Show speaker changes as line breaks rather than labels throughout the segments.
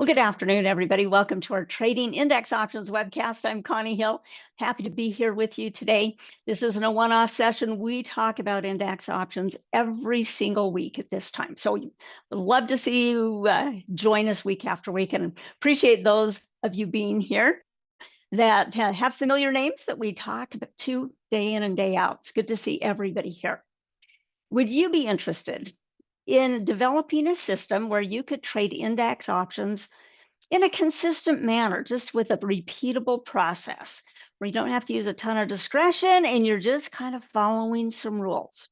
Good afternoon, everybody. Welcome to our Trading Index Options webcast. I'm Connie Hill. Happy to be here with you today. This isn't a one-off session. We talk about index options every single week at this time. So I'd love to see you join us week after week, and appreciate those of you being here that have familiar names that we talk to day in and day out. It's good to see everybody here. Would you be interested in developing a system where you could trade index options in a consistent manner, just with a repeatable process where you don't have to use a ton of discretion and you're just kind of following some rules?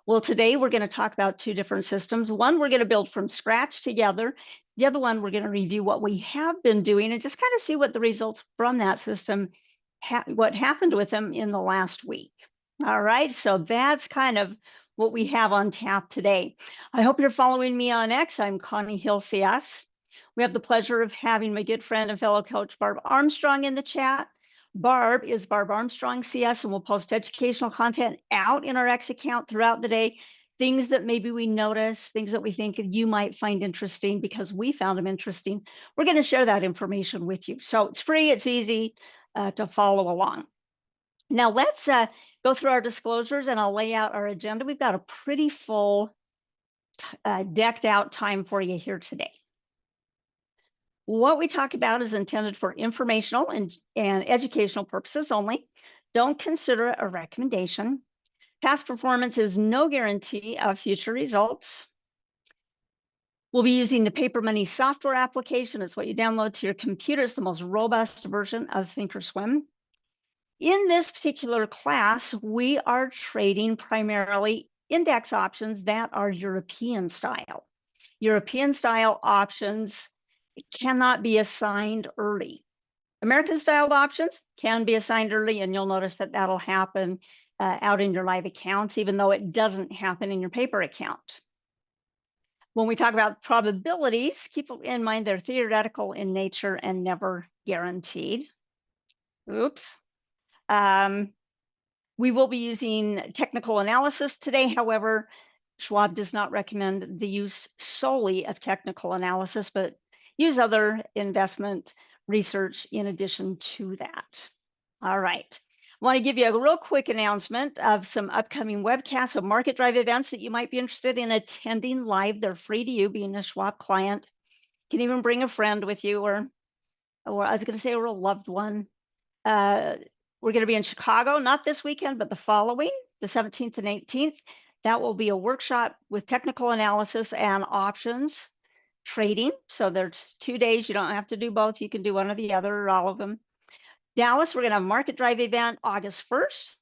Well, today we're going to talk about two different systems. One we're going to build from scratch together. The other one we're going to review what we have been doing and just kind of see what the results from that system, what happened with them in the last week. All right, so that's kind of what we have on tap today. I hope you're following me on X. I'm Connie Hill CS. We have the pleasure of having my good friend and fellow coach Barb Armstrong in the chat. Barb is Barb Armstrong CS, and we'll post educational content out in our X account throughout the day. Things that maybe we notice, things that we think that you might find interesting because we found them interesting. We're going to share that information with you. So it's free, it's easy to follow along. Now let's go through our disclosures and I'll lay out our agenda. We've got a pretty full, decked out time for you here today. What we talk about is intended for informational and educational purposes only. Don't consider it a recommendation. Past performance is no guarantee of future results. We'll be using the Paper Money software application. It's what you download to your computer. It's the most robust version of Thinkorswim. In this particular class, we are trading primarily index options that are European style. European style options cannot be assigned early. American styled options can be assigned early, and you'll notice that that'll happen out in your live accounts, even though it doesn't happen in your paper account. When we talk about probabilities, keep in mind they're theoretical in nature and never guaranteed. Oops. We will be using technical analysis today. However, Schwab does not recommend the use solely of technical analysis, but use other investment research in addition to that. All right. I want to give you a real quick announcement of some upcoming webcasts of market drive events that you might be interested in attending live. They're free to you, being a Schwab client. You can even bring a friend with you, or I was going to say, or a loved one. We're going to be in Chicago, not this weekend, but the following, the 17th and 18th. That will be a workshop with technical analysis and options trading. So there's 2 days. You don't have to do both. You can do one or the other, or all of them. Dallas, we're going to have a market drive event August 1st.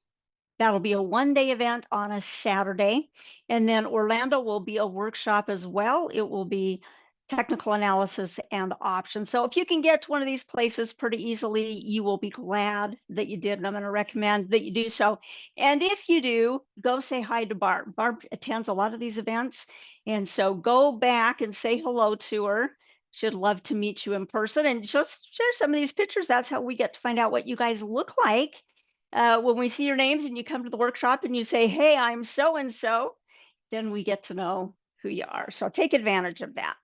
That'll be a one-day event on a Saturday. And then Orlando will be a workshop as well. It will be technical analysis and options. So if you can get to one of these places pretty easily, you will be glad that you did. And I'm going to recommend that you do so. And if you do, go say hi to Barb. Barb attends a lot of these events. And so go back and say hello to her. She'd love to meet you in person and just share some of these pictures. That's how we get to find out what you guys look like. When we see your names and you come to the workshop and you say, hey, I'm so-and-so, then we get to know who you are. So take advantage of that.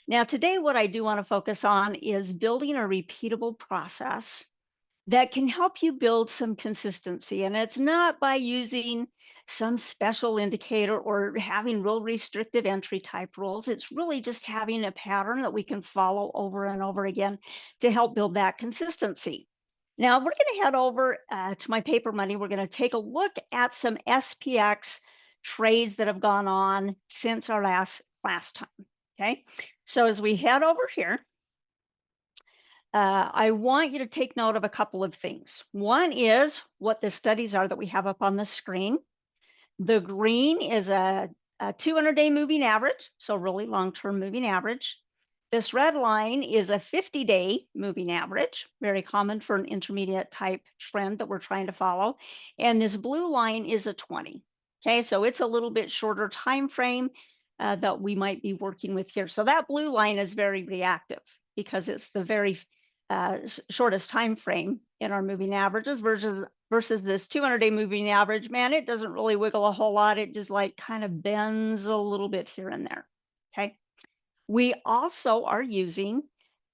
Now, today, what I do want to focus on is building a repeatable process that can help you build some consistency. And it's not by using some special indicator or having real restrictive entry type rules. It's really just having a pattern that we can follow over and over again to help build that consistency. Now, we're going to head over to my paper money. We're going to take a look at some SPX trades that have gone on since our last time. Okay, so as we head over here, I want you to take note of a couple of things. One is what the studies are that we have up on the screen. The green is a 200-day moving average, so really long-term moving average. This red line is a 50-day moving average, very common for an intermediate type trend that we're trying to follow. And this blue line is a 20. Okay, so it's a little bit shorter time frame that we might be working with here. So that blue line is very reactive because it's the very shortest time frame in our moving averages versus this 200-day moving average. Man, it doesn't really wiggle a whole lot. It just like kind of bends a little bit here and there. Okay. We also are using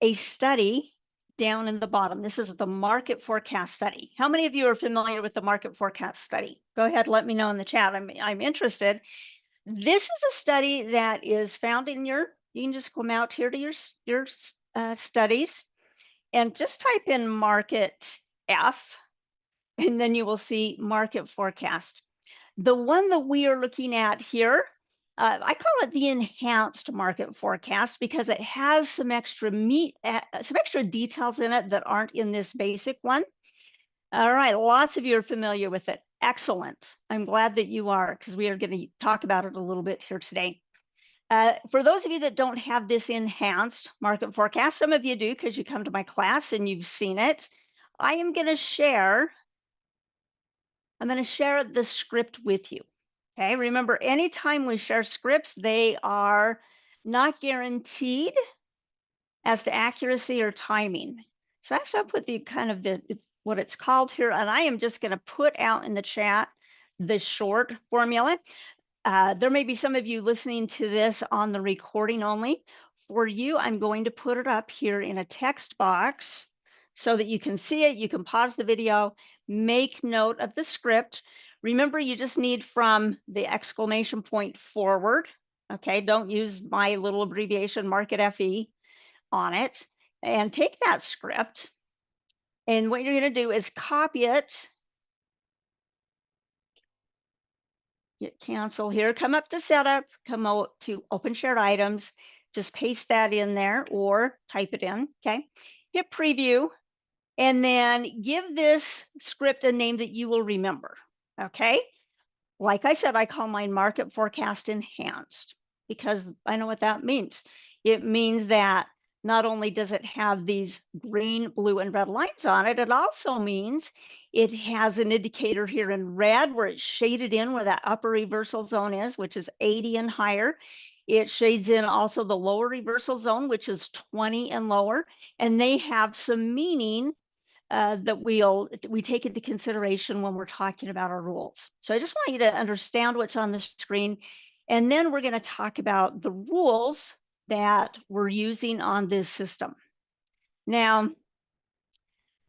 a study down in the bottom. This is the market forecast study. How many of you are familiar with the market forecast study? Go ahead, let me know in the chat. I'm interested. This is a study that is found in you can just come out here to your studies and just type in market F, and then you will see market forecast. The one that we are looking at here, I call it the enhanced market forecast because it has some extra details in it that aren't in this basic one. All right, lots of you are familiar with it. Excellent. I'm glad that you are, because we are going to talk about it a little bit here today. For those of you that don't have this enhanced market forecast, some of you do because you come to my class and you've seen it. I'm going to share the script with you. Okay, remember, anytime we share scripts, they are not guaranteed as to accuracy or timing. So actually, I'll put the kind of what it's called here, and I am just going to put out in the chat the short formula. There may be some of you listening to this on the recording only. For you, I'm going to put it up here in a text box so that you can see it. You can pause the video, make note of the script. Remember, you just need from the exclamation point forward. Okay, don't use my little abbreviation, market FE, on it. And take that script. And what you're going to do is copy it. Hit cancel here, come up to setup, come out to open shared items, just paste that in there or type it in, okay? Hit preview, and then give this script a name that you will remember, okay? Like I said, I call mine Market Forecast Enhanced because I know what that means. It means that not only does it have these green, blue, and red lines on it, it also means it has an indicator here in red where it's shaded in where that upper reversal zone is, which is 80 and higher. It shades in also the lower reversal zone, which is 20 and lower, and they have some meaning that we take into consideration when we're talking about our rules. So I just want you to understand what's on the screen, and then we're going to talk about the rules that we're using on this system. Now,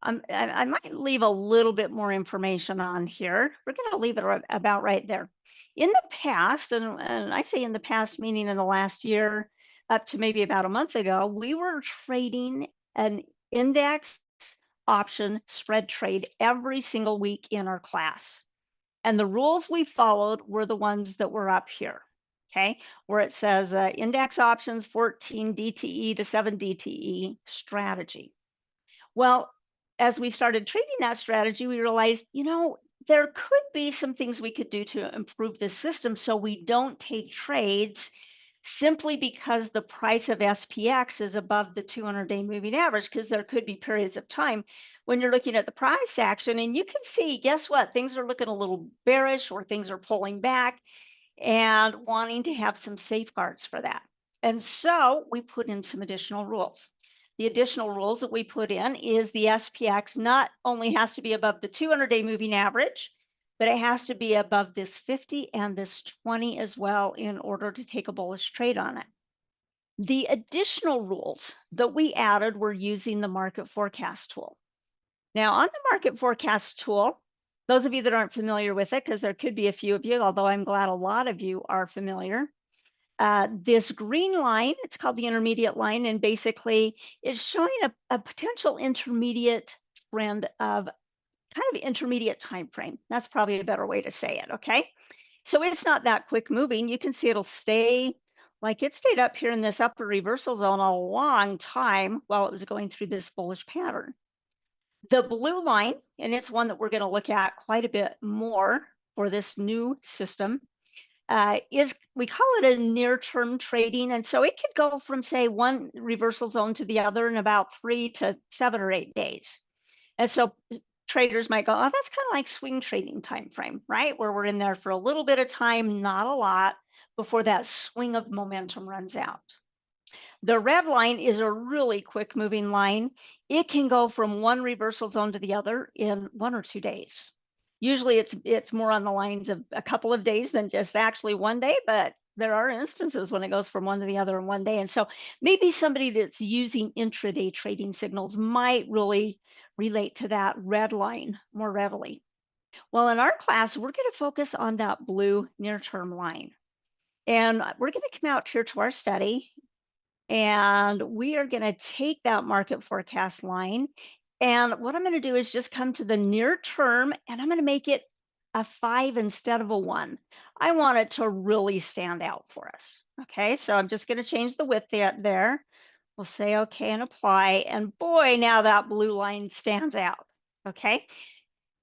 I might leave a little bit more information on here. We're going to leave it about right there. In the past, and I say in the past, meaning in the last year, up to maybe about a month ago, we were trading an index option spread trade every single week in our class. And the rules we followed were the ones that were up here, okay? Where it says index options 14 DTE to 7 DTE strategy. Well, as we started trading that strategy, we realized, you know, there could be some things we could do to improve the system so we don't take trades simply because the price of SPX is above the 200-day moving average, because there could be periods of time when you're looking at the price action and you can see, guess what, things are looking a little bearish or things are pulling back and wanting to have some safeguards for that. And so we put in some additional rules. The additional rules that we put in is the SPX not only has to be above the 200-day moving average, but it has to be above this 50 and this 20 as well in order to take a bullish trade on it. The additional rules that we added were using the market forecast tool. Now, on the market forecast tool, those of you that aren't familiar with it, because there could be a few of you, although I'm glad a lot of you are familiar, this green line, it's called the intermediate line, and basically is showing a potential intermediate trend of kind of intermediate time frame. That's probably a better way to say it, okay? So it's not that quick moving. You can see it'll stay, like it stayed up here in this upper reversal zone a long time while it was going through this bullish pattern. The blue line, and it's one that we're going to look at quite a bit more for this new system, we call it a near-term trading. And so it could go from, say, one reversal zone to the other in about 3 to 7 or 8 days. And so traders might go, oh, that's kind of like swing trading time frame, right? Where we're in there for a little bit of time, not a lot, before that swing of momentum runs out. The red line is a really quick moving line. It can go from one reversal zone to the other in 1 or 2 days. Usually it's more on the lines of a couple of days than just actually one day, but there are instances when it goes from one to the other in one day. And so maybe somebody that's using intraday trading signals might really relate to that red line more readily. Well, in our class, we're going to focus on that blue near-term line. And we're going to come out here to our study, and we are going to take that market forecast line. And what I'm going to do is just come to the near term, and I'm going to make it a 5 instead of a 1. I want it to really stand out for us. Okay, so I'm just going to change the width there. We'll say okay and apply. And boy, now that blue line stands out. Okay.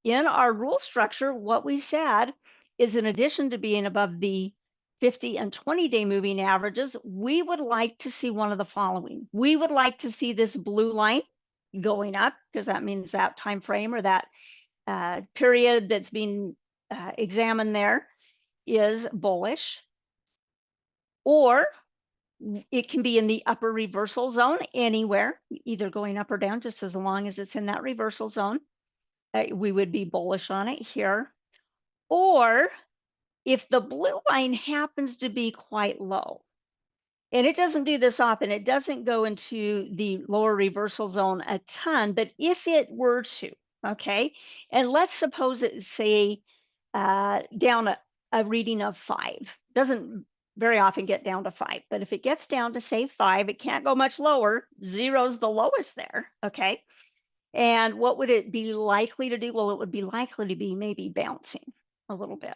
In our rule structure, what we said is in addition to being above the 50 and 20-day moving averages, we would like to see one of the following. We would like to see this blue line going up, because that means that time frame or that period that's being examined there is bullish. Or it can be in the upper reversal zone anywhere, either going up or down, just as long as it's in that reversal zone. We would be bullish on it here. Or if the blue line happens to be quite low, and it doesn't do this often, it doesn't go into the lower reversal zone a ton, but if it were to, okay, and let's suppose it say down a reading of 5, doesn't very often get down to 5, but if it gets down to say 5, it can't go much lower. 0's the lowest there, okay? And what would it be likely to do? Well, it would be likely to be maybe bouncing a little bit.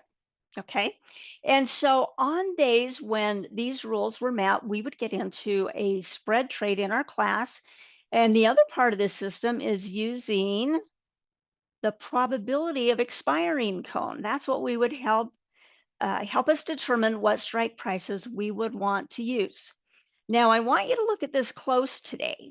Okay. And so on days when these rules were met, we would get into a spread trade in our class. And the other part of this system is using the probability of expiring cone. That's what we would help us determine what strike prices we would want to use. Now, I want you to look at this close today.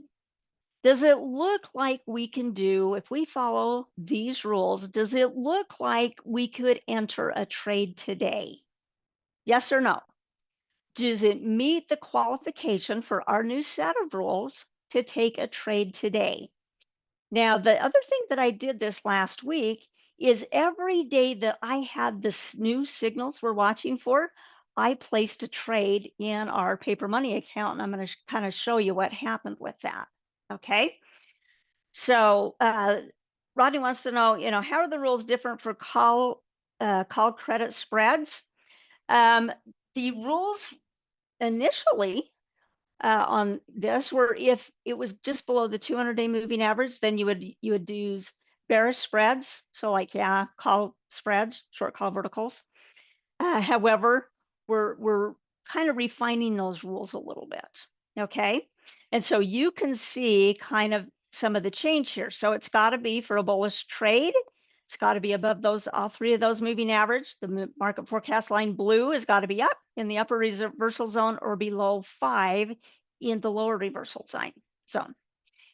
Does it look like we can do, if we follow these rules, does it look like we could enter a trade today? Yes or no? Does it meet the qualification for our new set of rules to take a trade today? Now, the other thing that I did this last week is every day that I had this new signals we're watching for, I placed a trade in our paper money account, and I'm going to kind of show you what happened with that. Okay. So Rodney wants to know, how are the rules different for call credit spreads? The rules initially on this were if it was just below the 200-day moving average, then you would use bearish spreads. So like, call spreads, short call verticals. However, we're kind of refining those rules a little bit. Okay. And so you can see kind of some of the change here. So it's got to be for a bullish trade. It's got to be above all 3 of those moving average. The market forecast line blue has got to be up in the upper reversal zone or below 5 in the lower reversal zone.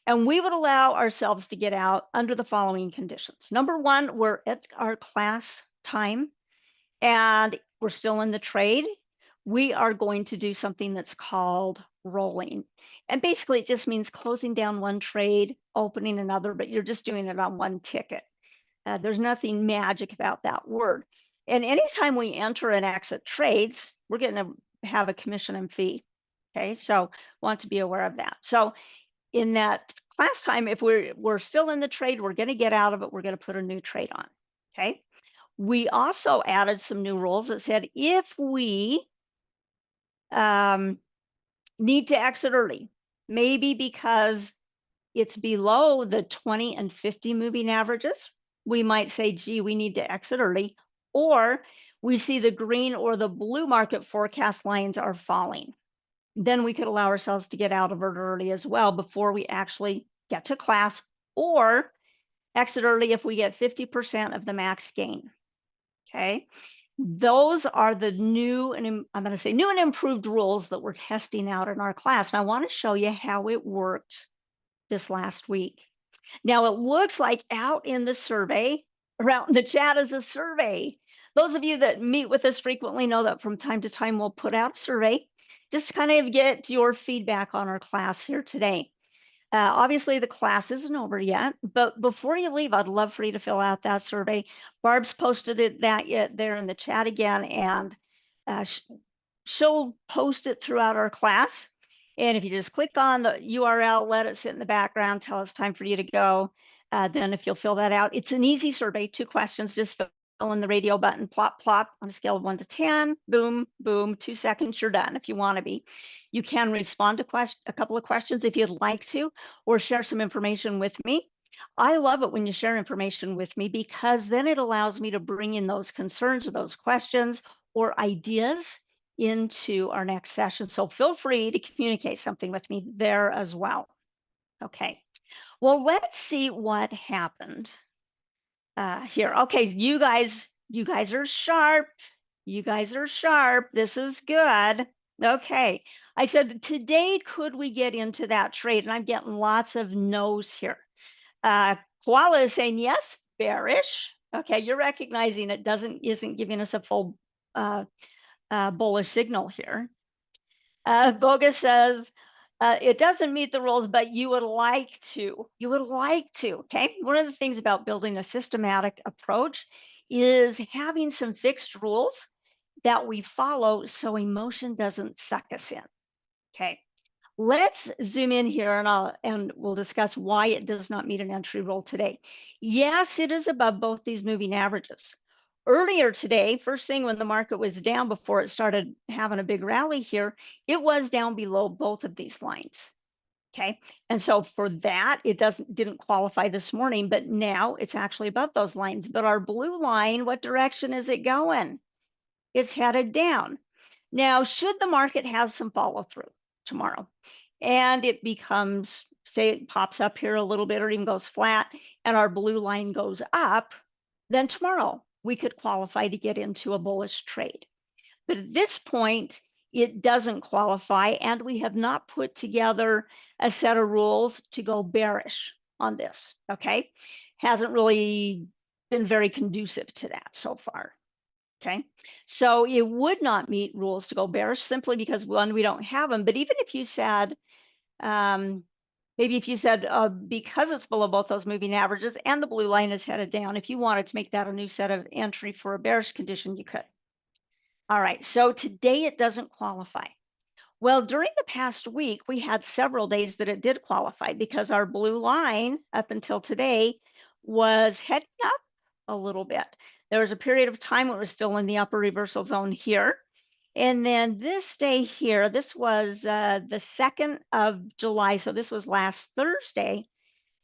And we would allow ourselves to get out under the following conditions. Number 1, we're at our class time and we're still in the trade. We are going to do something that's called rolling. And basically it just means closing down one trade, opening another, but you're just doing it on one ticket. There's nothing magic about that word. And anytime we enter and exit trades, we're going to have a commission and fee. Okay, so want to be aware of that. So in that class time, if we're still in the trade, we're going to get out of it. We're going to put a new trade on. Okay. We also added some new rules that said if we need to exit early, maybe because it's below the 20 and 50 moving averages, we might say, gee, we need to exit early, or we see the green or the blue market forecast lines are falling. Then we could allow ourselves to get out of it early as well before we actually get to class, or exit early if we get 50% of the max gain. Okay. Those are the new and I'm going to say new and improved rules that we're testing out in our class. And I want to show you how it worked this last week. Now it looks like out in the survey, around the chat is a survey. Those of you that meet with us frequently know that from time to time we'll put out a survey just to kind of get your feedback on our class here today. Obviously the class isn't over yet, but before you leave, I'd love for you to fill out that survey. Barb's posted that there in the chat again, and she'll post it throughout our class. And if you just click on the URL, let it sit in the background, tell it's time for you to go. Then if you'll fill that out, it's an easy survey, 2 questions, just fill in the radio button, plop, plop on a scale of 1 to 10, boom, boom, 2 seconds, you're done if you want to be. You can respond to a couple of questions if you'd like to, or share some information with me. I love it when you share information with me because then it allows me to bring in those concerns or those questions or ideas into our next session. So feel free to communicate something with me there as well. Okay, well, let's see what happened here. Okay, you guys are sharp. You guys are sharp. This is good. Okay, I said today, could we get into that trade? And I'm getting lots of no's here. Koala is saying yes, bearish. Okay, you're recognizing it isn't giving us a full bullish signal here. Bogus says it doesn't meet the rules, but you would like to. You would like to. Okay. One of the things about building a systematic approach is having some fixed rules that we follow so emotion doesn't suck us in. Okay. Let's zoom in here and we'll discuss why it does not meet an entry rule today. Yes, it is above both these moving averages. Earlier today, first thing when the market was down before it started having a big rally here, it was down below both of these lines. Okay, and so for that, it didn't qualify this morning, but now it's actually above those lines. But our blue line, what direction is it going? It's headed down. Now, should the market have some follow through tomorrow and it becomes, say it pops up here a little bit or even goes flat and our blue line goes up, then tomorrow we could qualify to get into a bullish trade. But at this point, it doesn't qualify and we have not put together a set of rules to go bearish on this, okay? Hasn't really been very conducive to that so far. Okay, so it would not meet rules to go bearish simply because, one, we don't have them. But even if you said, maybe if you said because it's below both those moving averages and the blue line is headed down, if you wanted to make that a new set of entry for a bearish condition, you could. All right, so today it doesn't qualify. Well, during the past week, we had several days that it did qualify because our blue line up until today was heading up a little bit. There was a period of time when it was still in the upper reversal zone here. And then this day here, this was the 2nd of July. So this was last Thursday.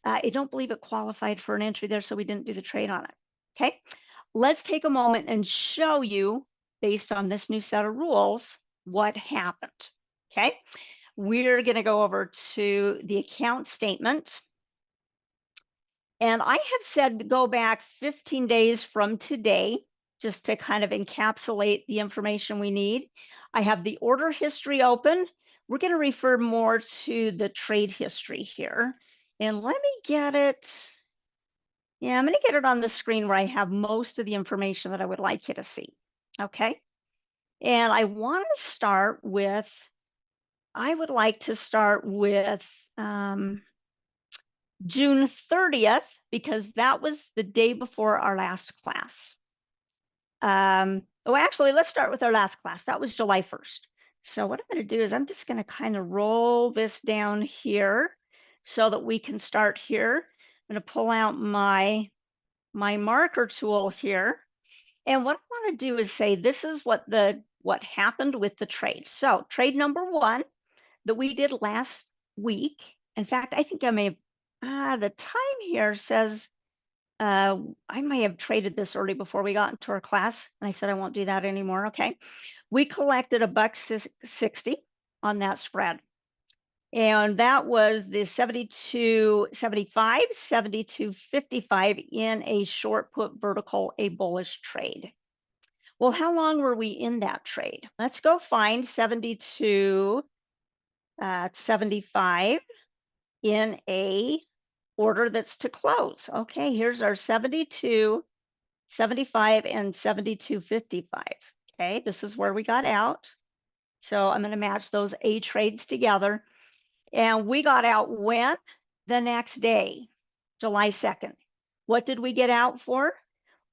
I don't believe it qualified for an entry there, so we didn't do the trade on it. Okay, let's take a moment and show you, based on this new set of rules, what happened. Okay, we're going to go over to the account statement. And I have said to go back 15 days from today, just to kind of encapsulate the information we need. I have the order history open. We're going to refer more to the trade history here. And let me get it. Yeah, I'm going to get it on the screen where I have most of the information that I would like you to see. Okay. And I want to start with, I would like to start with June 30th, because that was the day before our last class. Oh, actually, let's start with our last class. That was July 1st. So what I'm going to do is I'm just going to kind of roll this down here so that we can start here. I'm going to pull out my marker tool here. And what I want to do is say, this is what happened with the trade. So trade number 1 that we did last week. In fact, I think I may have, the time here says, I may have traded this early before we got into our class. And I said, I won't do that anymore. Okay. We collected $1.60 on that spread. And that was the 72.75, 72.55 in a short put vertical, a bullish trade. Well, how long were we in that trade? Let's go find 72.75 in a order that's to close. Okay, here's our 72.75 and 72.55. Okay, this is where we got out. So I'm going to match those A trades together. And we got out when? The next day, July 2nd. What did we get out for?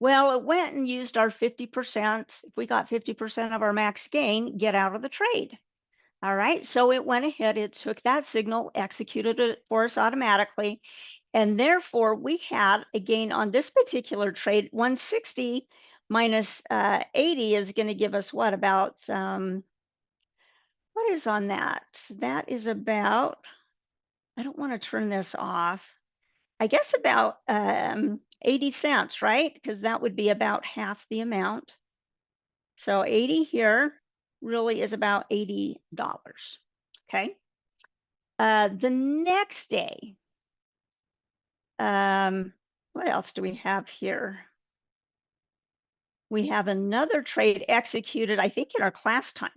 Well, it went and used our 50%. If we got 50% of our max gain, get out of the trade. All right, so it went ahead, it took that signal, executed it for us automatically, and therefore we had a gain on this particular trade. 160 minus 80 is going to give us what, about what is on that? That is about, I don't want to turn this off. I guess about 80 cents, right? Because that would be about half the amount. So 80 here really is about $80. Okay. The next day, what else do we have here? We have another trade executed, I think, in our class time.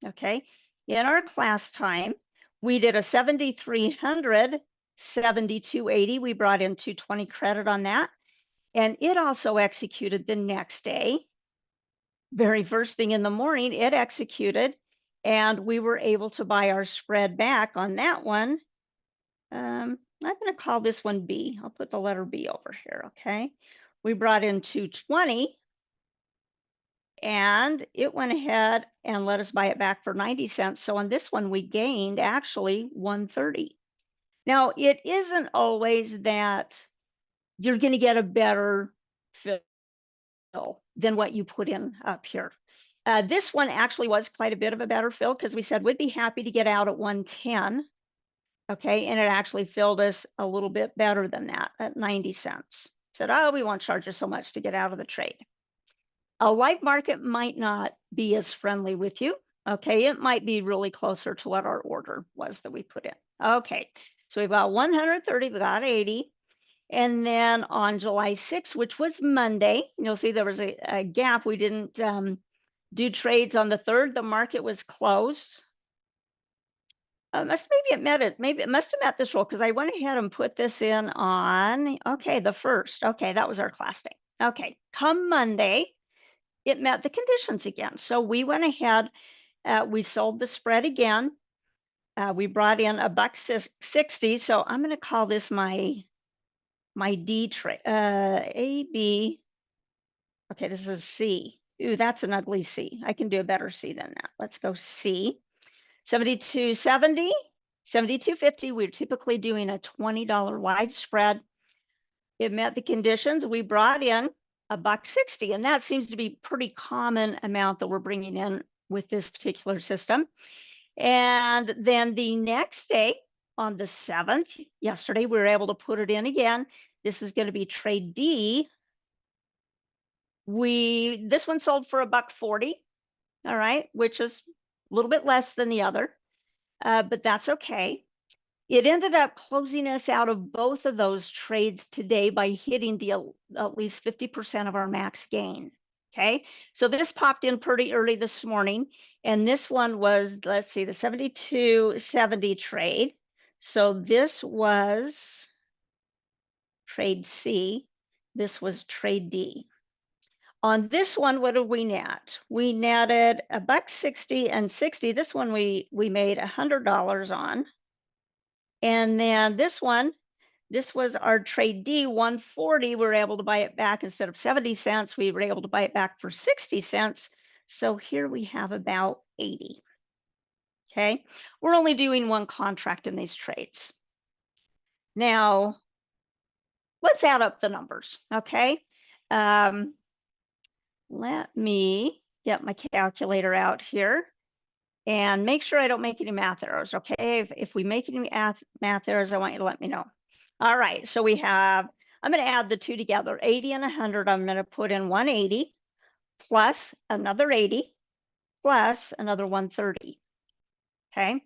Okay. In our class time, we did a 7,300, 72.80. We brought in 220 credit on that. And it also executed the next day. Very first thing in the morning, it executed, and we were able to buy our spread back on that one. I'm going to call this one B. I'll put the letter B over here, okay? We brought in 220, and it went ahead and let us buy it back for 90 cents. So on this one, we gained actually 130. Now, it isn't always that you're going to get a better fill than what you put in up here. This one actually was quite a bit of a better fill because we said we'd be happy to get out at 110. Okay, and it actually filled us a little bit better than that at 90 cents. Said, oh, we won't charge you so much to get out of the trade. A live market might not be as friendly with you. Okay, it might be really closer to what our order was that we put in. Okay, so we've got 130, we got 80. And then on July 6th, which was Monday, you'll see there was a gap. We didn't do trades on the 3rd. The market was closed. Maybe it must have met this rule because I went ahead and put this in on, okay, the 1st. Okay, that was our class day. Okay, come Monday, it met the conditions again. So we went ahead, we sold the spread again. We brought in $1.60. So I'm going to call this my D trade, A, B. Okay, this is C. Ooh, that's an ugly C. I can do a better C than that. Let's go C. 72.70, 72.50. We're typically doing a $20 wide spread. It met the conditions. We brought in $1.60, and that seems to be pretty common amount that we're bringing in with this particular system. And then the next day, on the 7th, yesterday, we were able to put it in again. This is going to be trade D. This one sold for $1.40, all right, which is a little bit less than the other, but that's okay. It ended up closing us out of both of those trades today by hitting at least 50% of our max gain. Okay, so this popped in pretty early this morning, and this one was, let's see, the 72.70 trade. So this was trade C. This was trade D. On this one, what did we net? We netted $1.60 and 60. This one we made $100 on. And then this one, this was our trade D, 140. We were able to buy it back instead of 70 cents. We were able to buy it back for 60 cents. So here we have about 80. Okay, we're only doing one contract in these trades. Now, let's add up the numbers, okay? Let me get my calculator out here and make sure I don't make any math errors, okay? If we make any math errors, I want you to let me know. All right, so we have, I'm going to add the two together, 80 and 100. I'm going to put in 180 plus another 80 plus another 130, okay?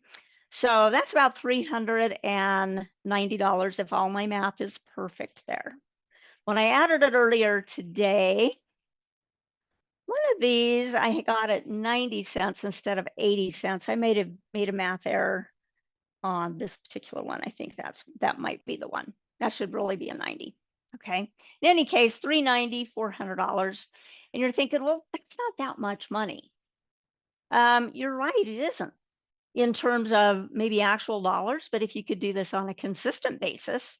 So that's about $390 if all my math is perfect there. When I added it earlier today, one of these I got at 90 cents instead of 80 cents. I made a math error on this particular one. I think that might be the one. That should really be a 90. Okay. In any case, $390, $400. And you're thinking, well, that's not that much money. You're right, it isn't in terms of maybe actual dollars, but if you could do this on a consistent basis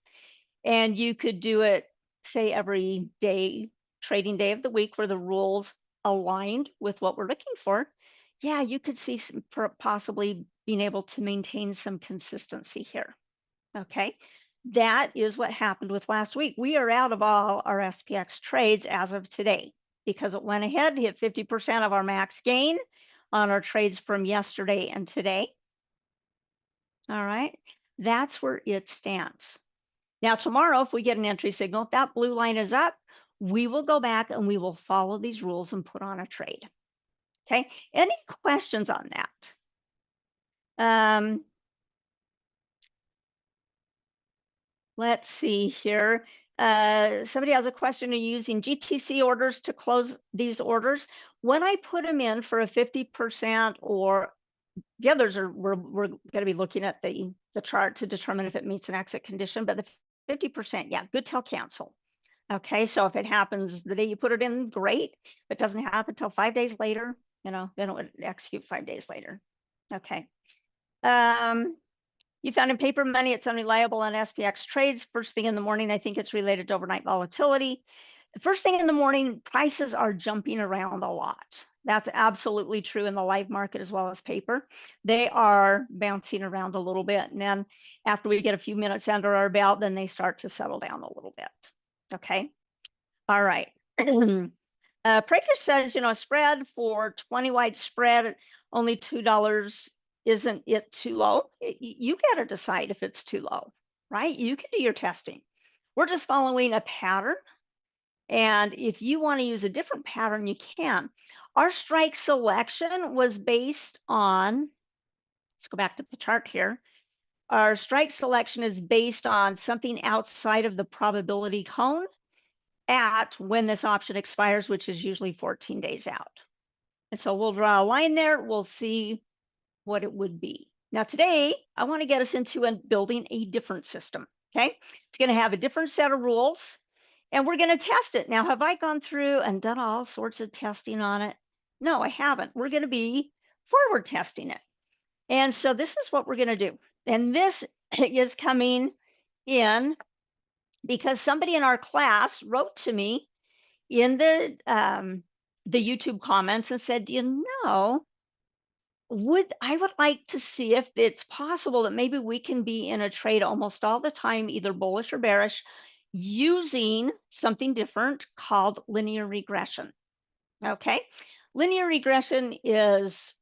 and you could do it, say, every day, trading day of the week where the rules aligned with what we're looking for, yeah, you could see some possibly being able to maintain some consistency here. Okay. That is what happened with last week. We are out of all our SPX trades as of today because it went ahead, hit 50% of our max gain on our trades from yesterday and today. All right. That's where it stands. Now, tomorrow, if we get an entry signal, if that blue line is up, we will go back and we will follow these rules and put on a trade. Okay. Any questions on that? Let's see here. Somebody has a question. Are you using GTC orders to close these orders? When I put them in for a 50%, or the others are, we're going to be looking at the chart to determine if it meets an exit condition, but the 50%, yeah, good till cancel. Okay, so if it happens the day you put it in, great. If it doesn't happen until 5 days later, then it would execute 5 days later. Okay. You found in paper money, it's unreliable on SPX trades. First thing in the morning, I think it's related to overnight volatility. The first thing in the morning, prices are jumping around a lot. That's absolutely true in the live market as well as paper. They are bouncing around a little bit. And then after we get a few minutes under our belt, then they start to settle down a little bit. Okay. All right. Praker says, spread for 20 wide spread, only $2. Isn't it too low? You got to decide if it's too low, right? You can do your testing. We're just following a pattern. And if you want to use a different pattern, you can. Our strike selection was based on, let's go back to the chart here. Our strike selection is based on something outside of the probability cone at when this option expires, which is usually 14 days out. And so we'll draw a line there. We'll see what it would be. Now today, I want to get us into building a different system, okay? It's going to have a different set of rules, and we're going to test it. Now, have I gone through and done all sorts of testing on it? No, I haven't. We're going to be forward testing it. And so this is what we're going to do. And this is coming in because somebody in our class wrote to me in the YouTube comments and said, I would like to see if it's possible that maybe we can be in a trade almost all the time, either bullish or bearish, using something different called linear regression. Okay, linear regression is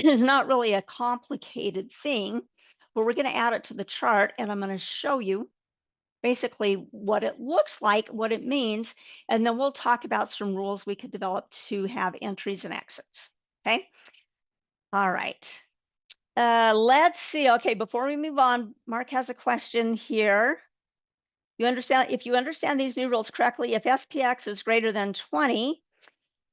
not really a complicated thing, but we're going to add it to the chart, and I'm going to show you basically what it looks like, what it means, and then we'll talk about some rules we could develop to have entries and exits. Okay. All right. Let's see. Okay, before we move on, Mark has a question here. If you understand these new rules correctly, if SPX is greater than 20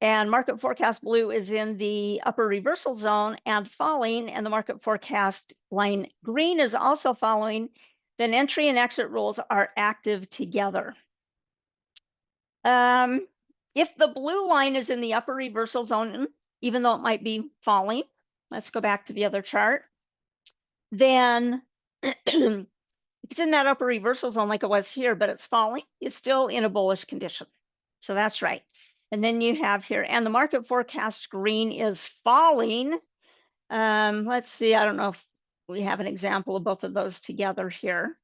and market forecast blue is in the upper reversal zone and falling, and the market forecast line green is also following, then entry and exit rules are active together. If the blue line is in the upper reversal zone, even though it might be falling, let's go back to the other chart, then if it's in that upper reversal zone like it was here, but it's falling, it's still in a bullish condition. So that's right. And then you have here, and the market forecast green is falling. Let's see, I don't know if we have an example of both of those together here.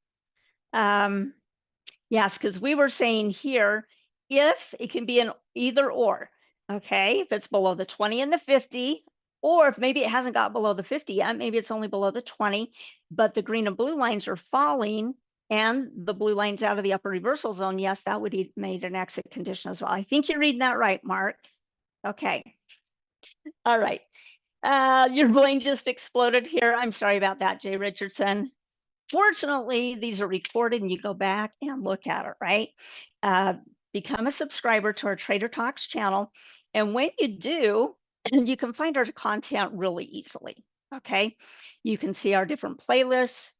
Yes, because we were saying here, if it can be an either or, okay, if it's below the 20 and the 50, or if maybe it hasn't got below the 50 yet, maybe it's only below the 20, but the green and blue lines are falling and the blue line's out of the upper reversal zone, yes, that would be made an exit condition as well. I think you're reading that right, Mark. Okay. All right. Your brain just exploded here. I'm sorry about that, Jay Richardson. Fortunately, these are recorded and you go back and look at it, right? Become a subscriber to our Trader Talks channel. And when you do, you can find our content really easily, okay? You can see our different playlists.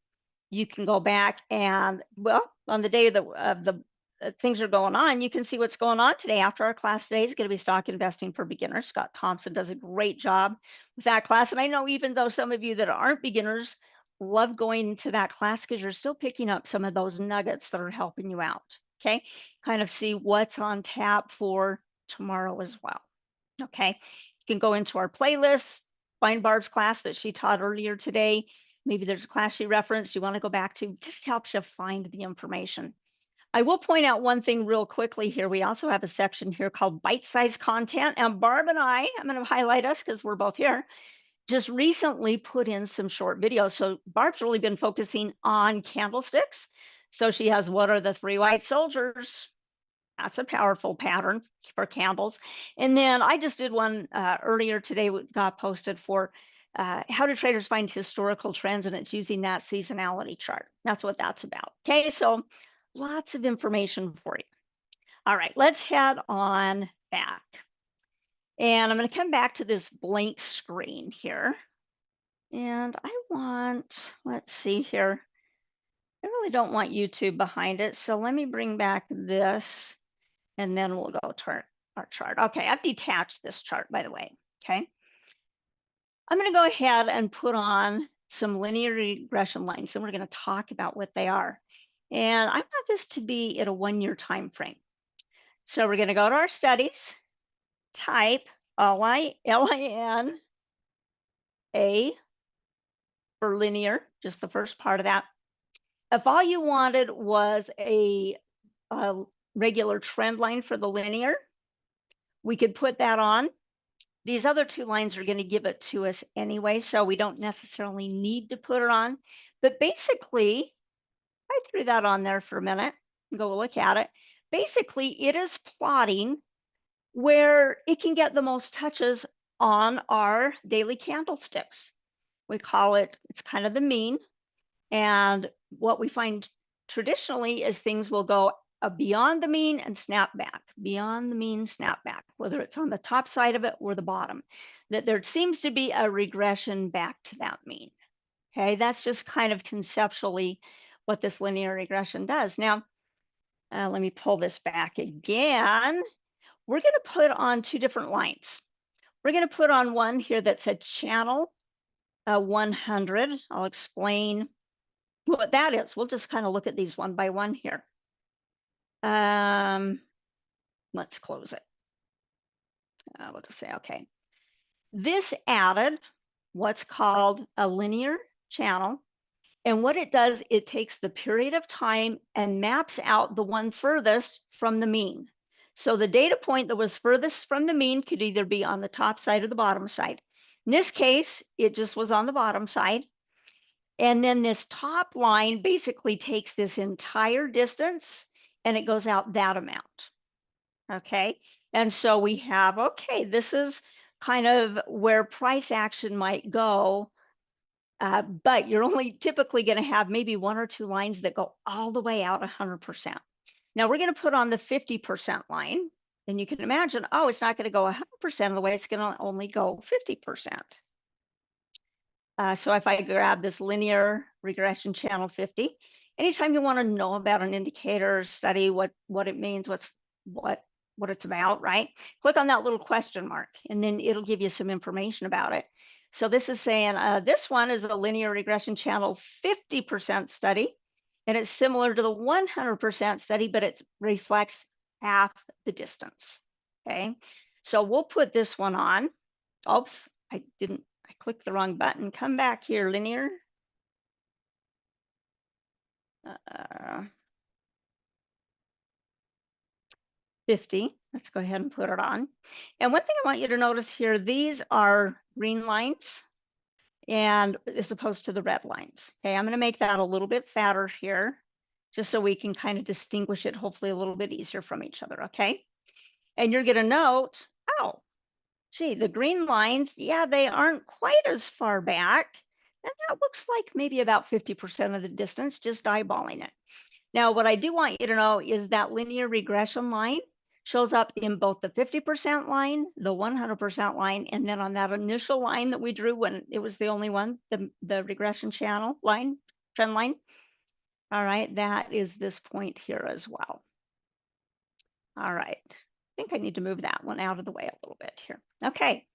You can go back and, well, on the day of the things are going on, you can see what's going on today. After our class today is going to be Stock Investing for Beginners. Scott Thompson does a great job with that class. And I know even though some of you that aren't beginners love going to that class because you're still picking up some of those nuggets that are helping you out, okay? Kind of see what's on tap for tomorrow as well, okay? You can go into our playlist, find Barb's class that she taught earlier today. Maybe there's a class she referenced you want to go back to, just helps you find the information. I will point out one thing real quickly here. We also have a section here called bite-sized content. And Barb and I'm going to highlight us because we're both here, just recently put in some short videos. So Barb's really been focusing on candlesticks. So she has what are the three white soldiers? That's a powerful pattern for candles. And then I just did one earlier today, got posted for how do traders find historical trends, and it's using that seasonality chart. That's what that's about. Okay, so lots of information for you. All right, let's head on back. And I'm going to come back to this blank screen here. And I want, let's see here. I really don't want YouTube behind it. So let me bring back this. And then we'll go to our chart. Okay, I've detached this chart, by the way, okay? I'm gonna go ahead and put on some linear regression lines, and we're gonna talk about what they are. And I want this to be at a 1-year time frame. So we're gonna go to our studies, type LINA for linear, just the first part of that. If all you wanted was a regular trend line for the linear, we could put that on. These other two lines are going to give it to us anyway, so we don't necessarily need to put it on. But basically, I threw that on there for a minute. Go look at it. Basically, it is plotting where it can get the most touches on our daily candlesticks. We call it, it's kind of the mean. And what we find traditionally is things will go beyond the mean and snap back, beyond the mean, snap back, whether it's on the top side of it or the bottom, that there seems to be a regression back to that mean. Okay, that's just kind of conceptually what this linear regression does. Now, let me pull this back again. We're going to put on two different lines. We're going to put on one here that's a channel 100. I'll explain what that is. We'll just kind of look at these one by one here. Let's close it. We'll just say, okay. This added what's called a linear channel. And what it does, it takes the period of time and maps out the one furthest from the mean. So the data point that was furthest from the mean could either be on the top side or the bottom side. In this case, it just was on the bottom side. And then this top line basically takes this entire distance and it goes out that amount. Okay. And so we have, okay, this is kind of where price action might go. But you're only typically going to have maybe one or two lines that go all the way out 100%. Now we're going to put on the 50% line. And you can imagine, oh, it's not going to go 100% of the way. It's going to only go 50%. So if I grab this linear regression channel 50, anytime you want to know about an indicator, study what it means, what it's about, right? Click on that little question mark, and then it'll give you some information about it. So this is saying this one is a linear regression channel 50% study, and it's similar to the 100% study, but it reflects half the distance. Okay, so we'll put this one on. Oops, I clicked the wrong button. Come back here, linear. 50. Let's go ahead and put it on. And one thing I want you to notice here, these are green lines and as opposed to the red lines. Okay, I'm going to make that a little bit fatter here, just so we can kind of distinguish it hopefully a little bit easier from each other. Okay, and you're going to note, oh, gee, the green lines, yeah, they aren't quite as far back. And that looks like maybe about 50% of the distance, just eyeballing it. Now, what I do want you to know is that linear regression line shows up in both the 50% line, the 100% line, and then on that initial line that we drew when it was the only one, the regression channel line, trend line. All right, that is this point here as well. All right, I think I need to move that one out of the way a little bit here. Okay,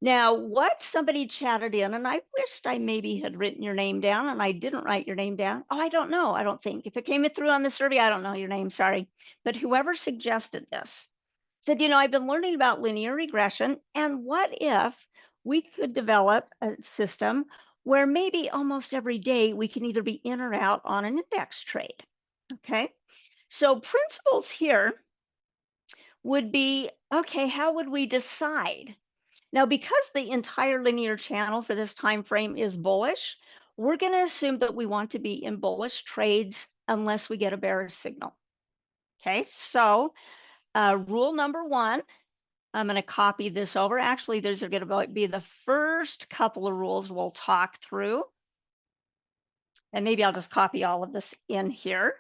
Now, what somebody chatted in, and I wished I maybe had written your name down and I didn't write your name down. Oh, I don't know. I don't think. If it came through on the survey, I don't know your name. Sorry. But whoever suggested this said, I've been learning about linear regression. And what if we could develop a system where maybe almost every day we can either be in or out on an index trade? Okay. So, principles here would be okay, how would we decide? Now, because the entire linear channel for this time frame is bullish, we're going to assume that we want to be in bullish trades unless we get a bearish signal. Okay, so rule number one, I'm going to copy this over. Actually, these are going to be the first couple of rules we'll talk through. And maybe I'll just copy all of this in here.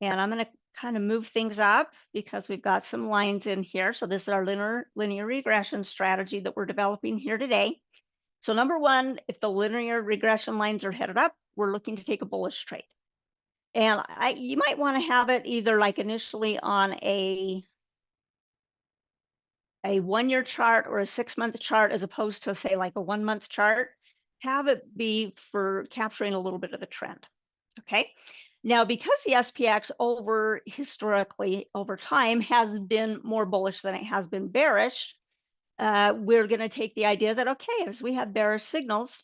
And I'm going to kind of move things up because we've got some lines in here. So this is our linear regression strategy that we're developing here today. So number one, if the linear regression lines are headed up, we're looking to take a bullish trade. And you might want to have it either like initially on a 1-year chart or a 6-month chart, as opposed to say like a 1-month chart. Have it be for capturing a little bit of the trend. Okay. Now, because the SPX historically over time has been more bullish than it has been bearish, we're going to take the idea that, okay, as we have bearish signals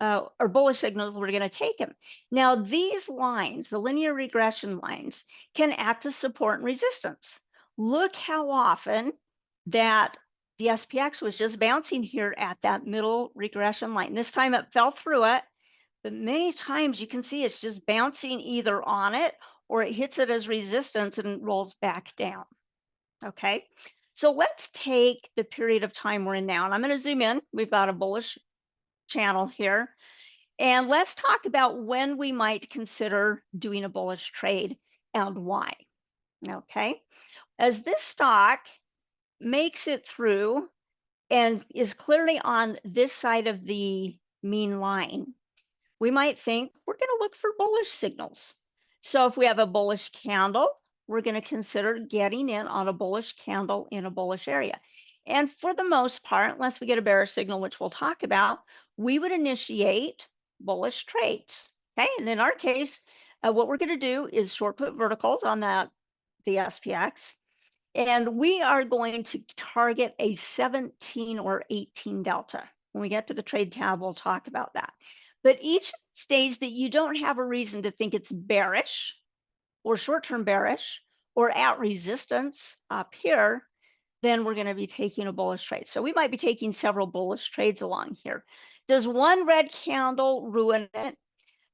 or bullish signals, we're going to take them. Now, these lines, the linear regression lines, can act as support and resistance. Look how often that the SPX was just bouncing here at that middle regression line. This time it fell through it, but many times you can see it's just bouncing either on it or it hits it as resistance and rolls back down. Okay, so let's take the period of time we're in now. And I'm going to zoom in. We've got a bullish channel here. And let's talk about when we might consider doing a bullish trade and why. Okay, as this stock makes it through and is clearly on this side of the mean line, we might think we're going to look for bullish signals. So if we have a bullish candle, we're going to consider getting in on a bullish candle in a bullish area. And for the most part, unless we get a bearish signal, which we'll talk about, we would initiate bullish trades. Okay, and in our case, what we're going to do is short put verticals on the SPX. And we are going to target a 17 or 18 delta. When we get to the trade tab, we'll talk about that. But each stays that you don't have a reason to think it's bearish or short-term bearish or at resistance up here, then we're going to be taking a bullish trade. So we might be taking several bullish trades along here. Does one red candle ruin it?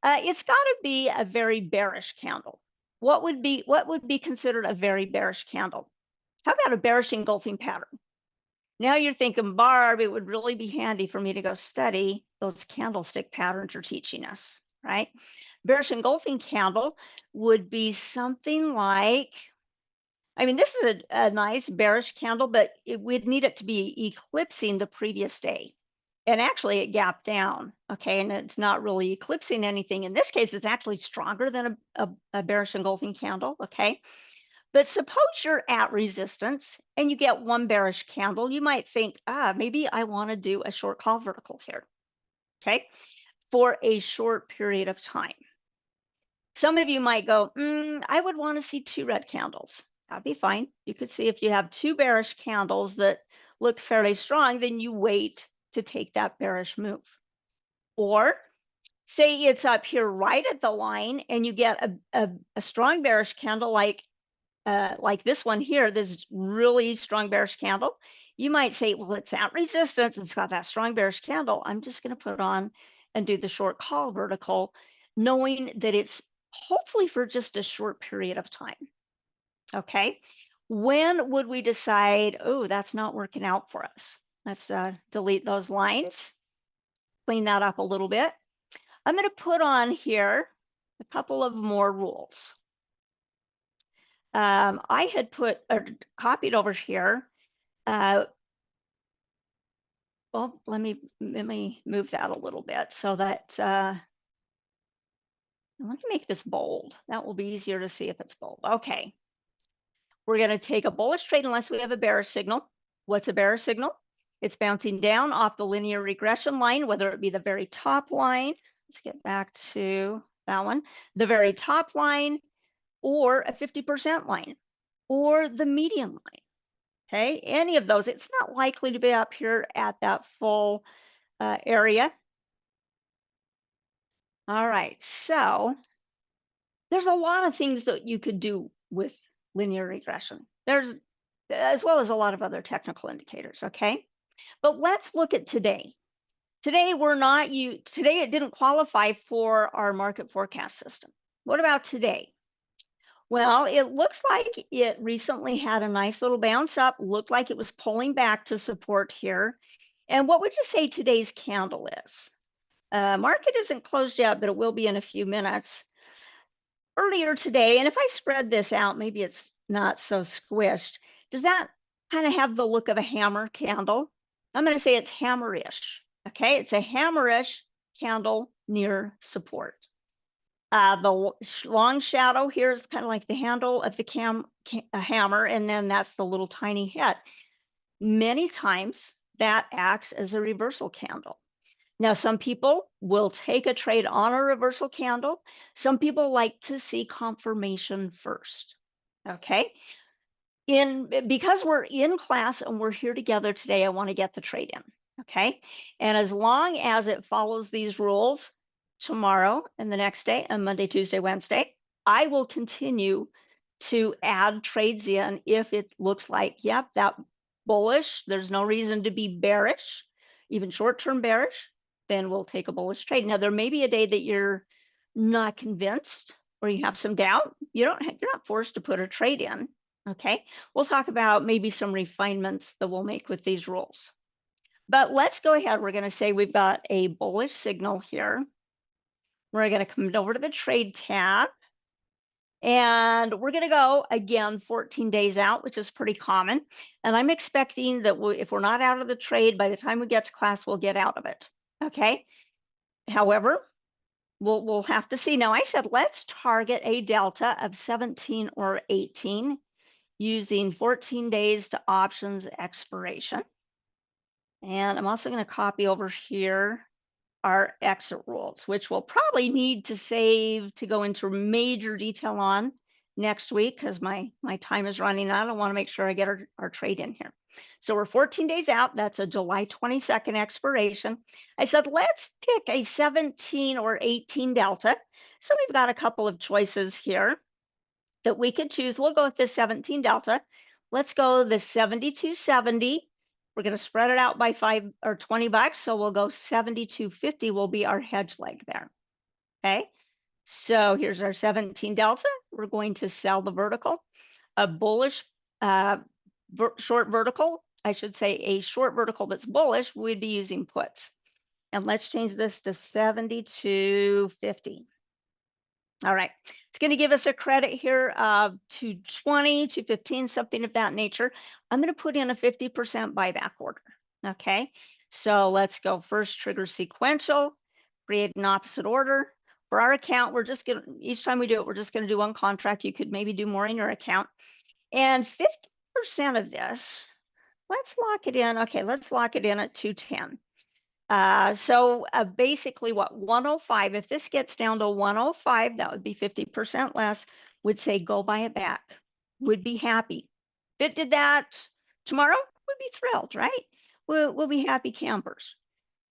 It's got to be a very bearish candle. What would be considered a very bearish candle? How about a bearish engulfing pattern? Now you're thinking, Barb, it would really be handy for me to go study those candlestick patterns you're teaching us, right? Bearish engulfing candle would be something like, I mean, this is a nice bearish candle, but we'd need it to be eclipsing the previous day. And actually it gapped down, okay? And it's not really eclipsing anything. In this case, it's actually stronger than a bearish engulfing candle, okay? But suppose you're at resistance and you get one bearish candle, you might think, maybe I want to do a short call vertical here, okay, for a short period of time. Some of you might go, I would want to see 2 red candles. That'd be fine. You could see if you have 2 bearish candles that look fairly strong, then you wait to take that bearish move. Or say it's up here right at the line and you get a strong bearish candle like this one here, this really strong bearish candle, you might say, well, it's at resistance. It's got that strong bearish candle. I'm just going to put it on and do the short call vertical, knowing that it's hopefully for just a short period of time. Okay. When would we decide, oh, that's not working out for us? Let's delete those lines, clean that up a little bit. I'm going to put on here a couple of more rules. I had put or copied over here. Well, let me move that a little bit so that let me make this bold. That will be easier to see if it's bold. Okay. We're going to take a bullish trade unless we have a bearish signal. What's a bearish signal? It's bouncing down off the linear regression line, whether it be the very top line. Let's get back to that one, the very top line, or a 50% line, or the median line. Okay, any of those, it's not likely to be up here at that full area. All right, so there's a lot of things that you could do with linear regression. There's, as well as a lot of other technical indicators, okay? But let's look at today. Today today it didn't qualify for our market forecast system. What about today? Well, it looks like it recently had a nice little bounce up, looked like it was pulling back to support here. And what would you say today's candle is? Market isn't closed yet, but it will be in a few minutes. Earlier today, and if I spread this out, maybe it's not so squished. Does that kind of have the look of a hammer candle? I'm going to say it's hammerish. Okay, it's a hammerish candle near support. The long shadow here is kind of like the handle of the hammer, and then that's the little tiny head. Many times that acts as a reversal candle. Now, some people will take a trade on a reversal candle. Some people like to see confirmation first. Okay. Because we're in class and we're here together today, I want to get the trade in. Okay. And as long as it follows these rules tomorrow and the next day and Monday, Tuesday, Wednesday, I will continue to add trades in if it looks like, yep, that bullish, there's no reason to be bearish, even short-term bearish, then we'll take a bullish trade. Now, there may be a day that you're not convinced or you have some doubt. You're not forced to put a trade in. Okay, we'll talk about maybe some refinements that we'll make with these rules. But let's go ahead. We're going to say we've got a bullish signal here. We're going to come over to the trade tab. And we're going to go again 14 days out, which is pretty common. And I'm expecting that if we're not out of the trade, by the time we get to class, we'll get out of it. Okay. However, we'll have to see. Now, I said let's target a delta of 17 or 18 using 14 days to options expiration. And I'm also going to copy over here our exit rules, which we'll probably need to save to go into major detail on next week because my time is running out. I want to make sure I get our trade in here. So we're 14 days out. That's a July 22nd expiration. I said, let's pick a 17 or 18 delta. So we've got a couple of choices here that we could choose. We'll go with the 17 delta. Let's go the 72.70. We're going to spread it out by $5 or $20. So we'll go 72.50 will be our hedge leg there. Okay. So here's our 17 delta. We're going to sell the vertical, a bullish short vertical. I should say a short vertical that's bullish. We'd be using puts. And let's change this to 72.50. All right, it's going to give us a credit here of 220, 215, something of that nature. I'm going to put in a 50% buyback order. Okay, so let's go first trigger sequential, create an opposite order. For our account, we're just going to, each time we do it, we're just going to do one contract. You could maybe do more in your account. And 50% of this, let's lock it in. Okay, let's lock it in at 210. So basically what 105, if this gets down to 105, that would be 50% less, would say go buy it back, would be happy. If it did that tomorrow, we'd be thrilled, right? We'll be happy campers.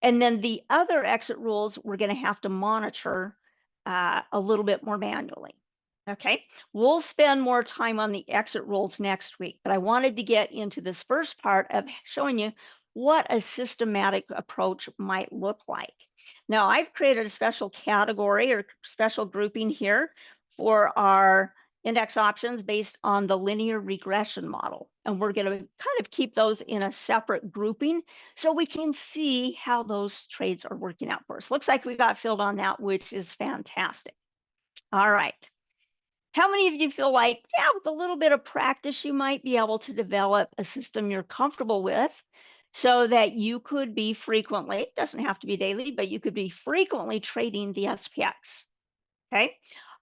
And then the other exit rules, we're going to have to monitor a little bit more manually. Okay, we'll spend more time on the exit rules next week, but I wanted to get into this first part of showing you what a systematic approach might look like. Now, I've created a special category or special grouping here for our index options based on the linear regression model. And we're going to kind of keep those in a separate grouping so we can see how those trades are working out for us. Looks like we got filled on that, which is fantastic. All right. How many of you feel like, yeah, with a little bit of practice, you might be able to develop a system you're comfortable with so that you could be frequently, it doesn't have to be daily, but you could be frequently trading the SPX? Okay,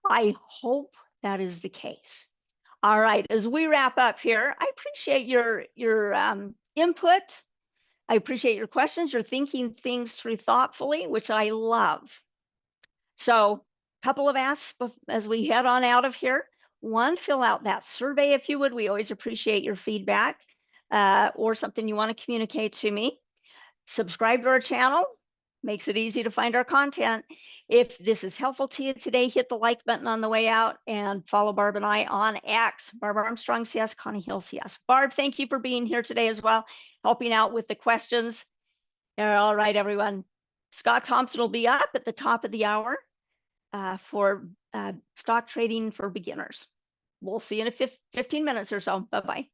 I hope that is the case. All right, as we wrap up here, I appreciate your input. I appreciate your questions. You're thinking things through thoughtfully, which I love. So, couple of asks as we head on out of here. One, fill out that survey if you would. We always appreciate your feedback or something you want to communicate to me. Subscribe to our channel. Makes it easy to find our content. If this is helpful to you today, hit the like button on the way out and follow Barb and I on X. Barb Armstrong CS, Connie Hill CS. Barb, thank you for being here today as well, helping out with the questions. All right, everyone. Scott Thompson will be up at the top of the hour for stock trading for beginners. We'll see you in 15 minutes or so. Bye-bye.